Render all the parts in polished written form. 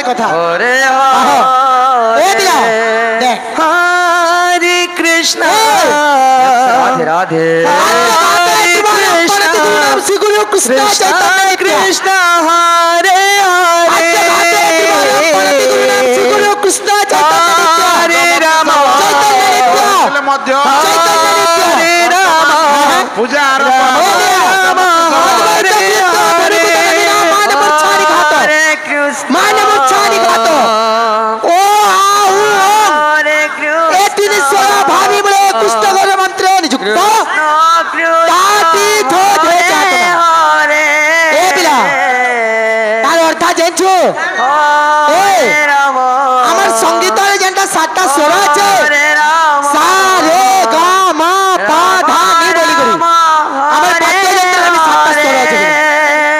কথা হরে হরে দেখ হরে কৃষ্ণ রাধে রাধে শ্রী গুরু কৃষ্ণ চৈতন্য কৃষ্ণ হরে হরে শ্রী গুরু কৃষ্ণ চৈতন্য হরে রাম মধ্য হরে রাম পূজা রাম হরে হরে হরে কৃষ্ণ ও হরে এ তিনি সোয়া ভাবি বলে কৃষ্ণ ঘর মন্ত্র নিযুক্ত তার অর্থ জানছো আমার সঙ্গীতরে যেটা 7টা স্বর আছে সা রে গা মা পা ধা নি বলি করি আমার বাদ্যযন্ত্রে আমি 7টা স্বর আছে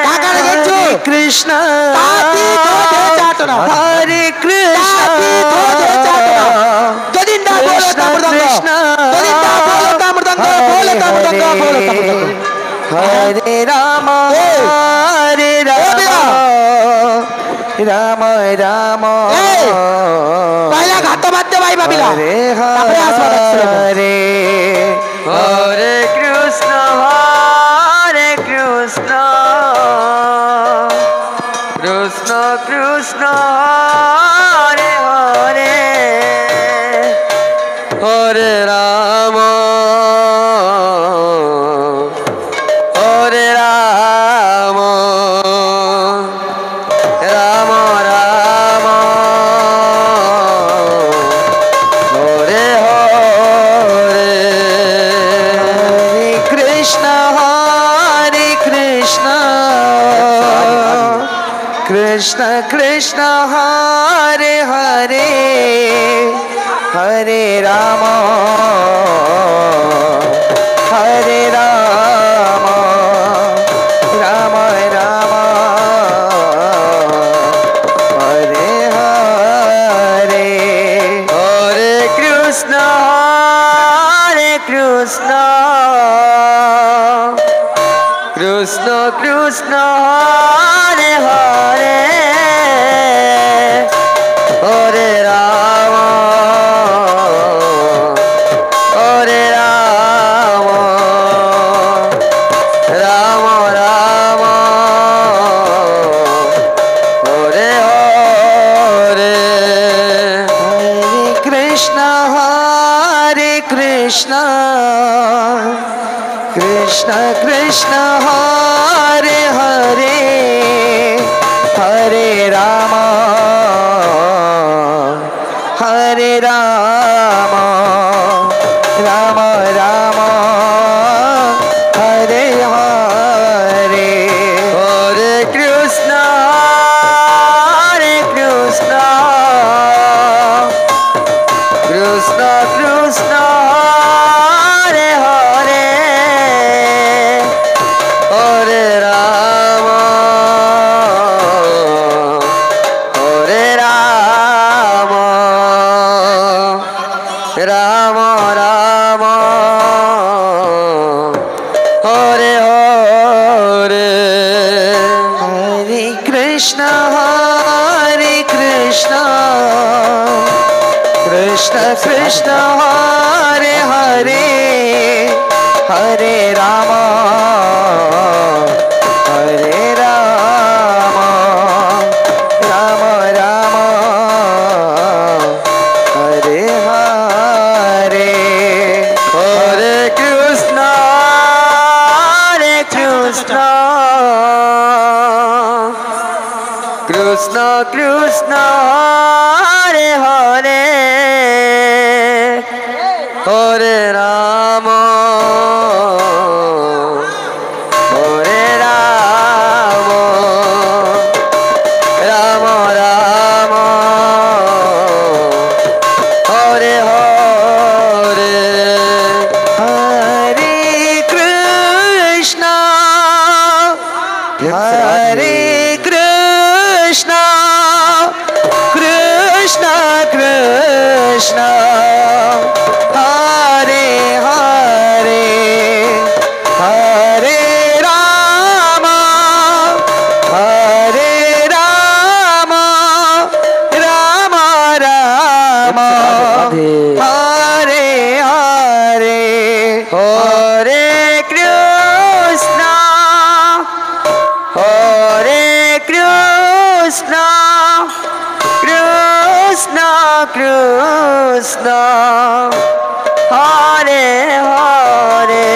কাকার জানছো কৃষ্ণ তাতি ধোধে চাটনা হরে কৃষ্ণ যদি না বলো তা মৃদঙ্গ যদি না বলো তা মৃদঙ্গ বলো তা মৃদঙ্গ বলো তা মৃদঙ্গ হরে রাম হরে রাম রাম রাম পয়লা ঘাত বাদ্য ভাই ভাবিলা হরে তারপরে আসবা হরে হরে কৃষ্ণ হরে কৃষ্ণ কৃষ্ণ কৃষ্ণ হরে হরে হরে রাম হরে রাম রাম রাম হরে হরে কৃষ্ণ কৃষ্ণ কৃষ্ণ হরে হরে হরে রাম হরে রাম রাম রাম হরে হরে হরে কৃষ্ণ কৃষ্ণ কৃষ্ণ হরে হরে হরে রাম হরে রাম রাম রাম হরে হরে হরে কৃষ্ণ কৃষ্ণ কৃষ্ণ হরে হরে হরে রাম হরে রাম রাম রাম হরে হরে হরে কৃষ্ণ কৃষ্ণ কৃষ্ণ হরে হরে হরে রাম হরে রাম রাম রাম হরে হরে হরে কৃষ্ণ কৃষ্ণ কৃষ্ণ হরে হরে হরে রাম হরে রাম রাম রাম হরে হরে হরে কৃষ্ণ কৃষ্ণ কৃষ্ণ হরে হরে হরে রাম হরে রাম রাম রাম হরে হরে হরে কৃষ্ণ হরে Krishna Krishna Krishna Hare Hare Hare Hare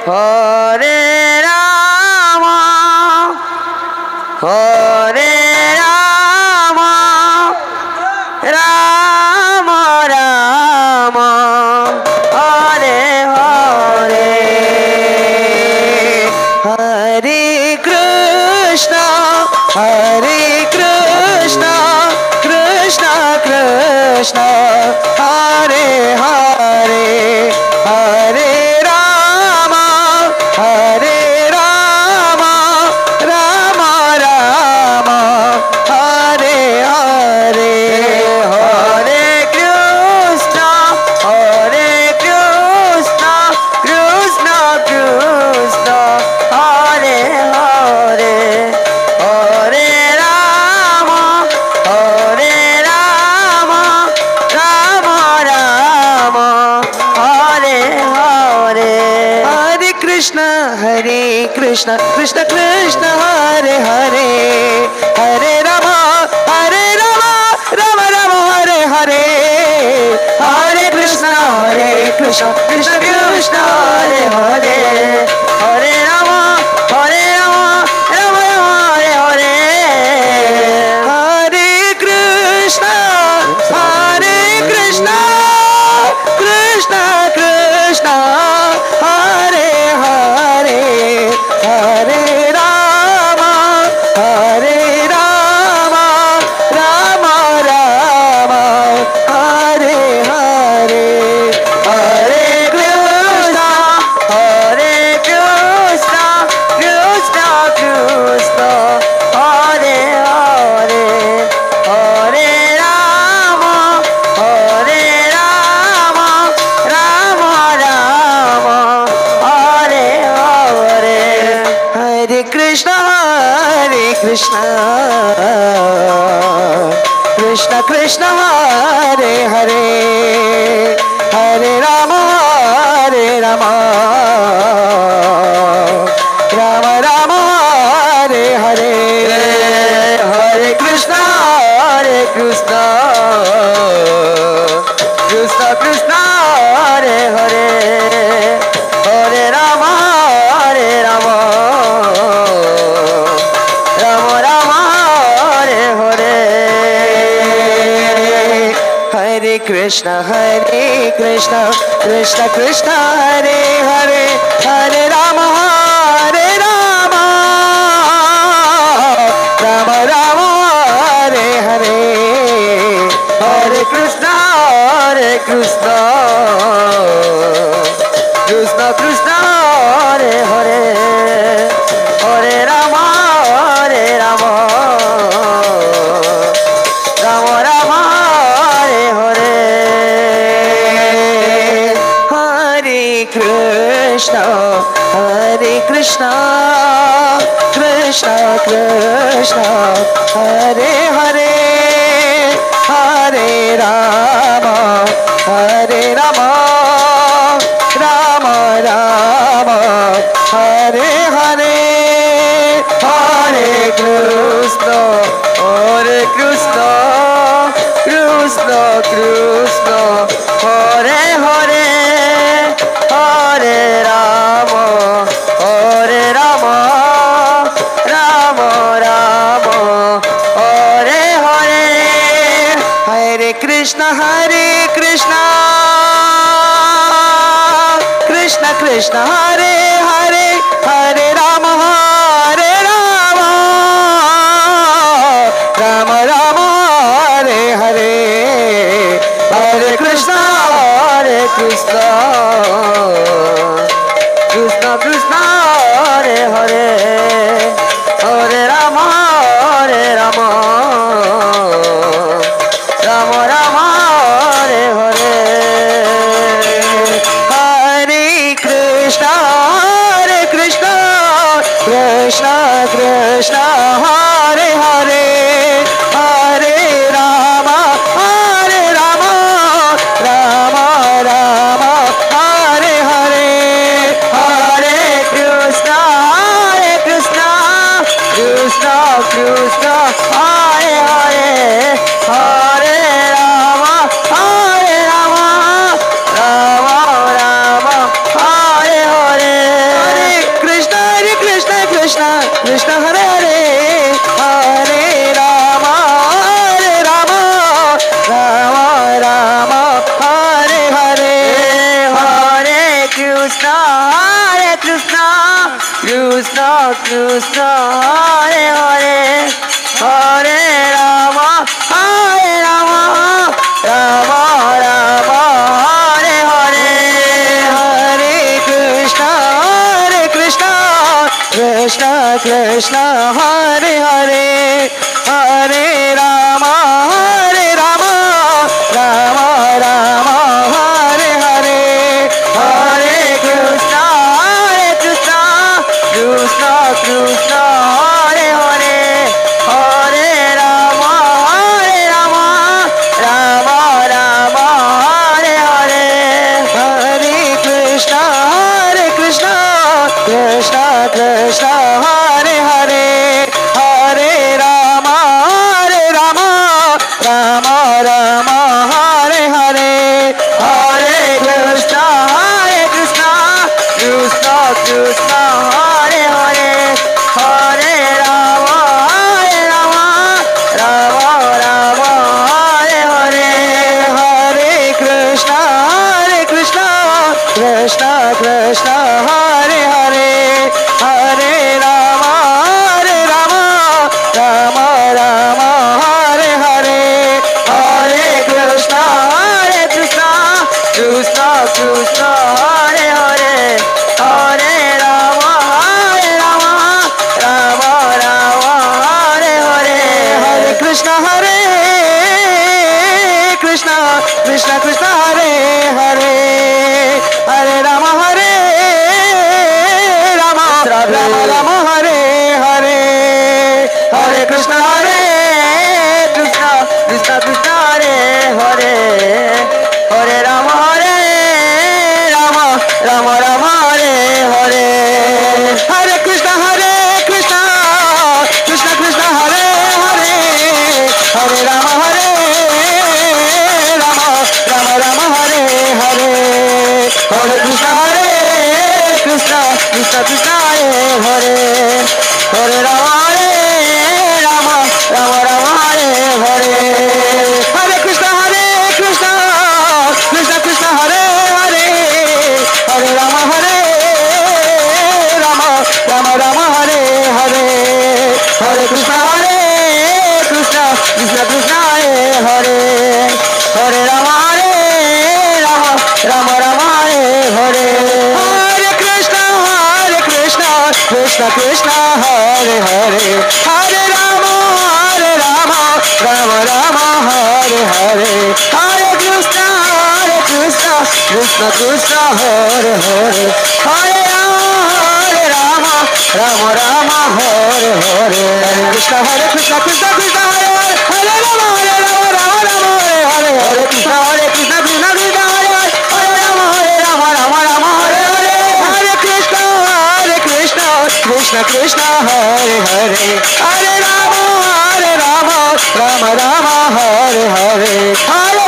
Hare Rama Hare Rama Rama Rama Hare Hare Hare Krishna Krishna Krishna Hare Hare Hare Rama Rama Rama Hare Hare Hare Krishna Krishna Krishna Hare Hare Hare Rama Rama Rama Hare Hare Hare Krishna Krishna Krishna Hare Hare Hare Rama Rama Rama Hare Hare Hare Krishna Krishna Krishna Hare Hare Hare Rama Rama Rama Hare Hare Hare Krishna Krishna Krishna Hare Hare Hare Rama Rama Rama Hare Hare Hare Krishna Krishna Krishna Hare Hare Hare Rama Rama Rama Hare Hare Hare Krishna Krishna Hare Hare Hare Rama Rama Rama Hare Hare Hare Krishna Krishna Hare Hare Hare Rama Rama Rama Hare Hare Hare Krishna Krishna Hare Hare Hare Rama Rama Rama Hare Hare Hare Krishna Krishna Hare Hare Hare Rama Rama Rama Hare Hare Hare Krishna Krishna Hare Hare Hare Rama Rama Rama Hare Hare Hare Krishna Krishna Hare Hare Hare Rama Rama Rama Hare Hare Hare Krishna Krishna Hare Hare Hare Rama Rama Rama Hare Hare Hare Krishna Krishna Hare Hare Hare Rama Rama Rama Hare Hare Hare Krishna Krishna Hare Hare Hare Rama Rama Rama Hare Hare Krishna Krishna Hare Hare Hare Rama Rama Rama Hare Hare Hare Krishna Krishna Krishna Hare Hare Hare Rama Rama Rama Hare Hare Hare Krishna Krishna Krishna Hare Hare Hare Rama Rama Rama Hare Hare Hare Krishna Krishna Krishna Hare Hare Hare Rama Rama Rama Hare Hare Hare Krishna Krishna Krishna Hare Hare Hare Rama Rama Hare Hare Hare Krishna Krishna Krishna Hare Hare Hare Rama Rama Hare Hare Hare Krishna Krishna Hare Hare Hare Rama Rama Hare Hare Hare Krishna Krishna Hare Hare Hare Rama Rama Hare Hare Hare Krishna Krishna Hare Hare Hare Rama Rama Hare Hare Hare Krishna Krishna Hare Hare Hare Rama Rama Hare Hare Hare Krishna Krishna Hare Hare Hare Rama Rama Hare Hare Hare Krishna Krishna Hare Hare Hare Rama Rama Hare Hare Hare Krishna Krishna Hare Hare Hare Rama Rama Hare Hare Hare Krishna Krishna Hare Hare Hare Rama Rama Hare Hare Hare Krishna Krishna Hare Hare Hare Rama Rama Hare Hare Hare Krishna Krishna Hare Hare Hare Rama Rama Hare Hare Hare Krishna Krishna Hare Hare Hare Rama Hare Hare Hare Krishna Krishna Hare Hare Hare Rama Rama Hare Hare Hare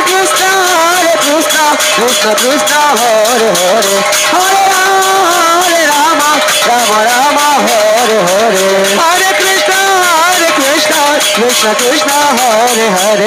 Krishna Krishna Hare Hare Hare Rama Rama Hare Hare Hare Krishna Krishna Hare Hare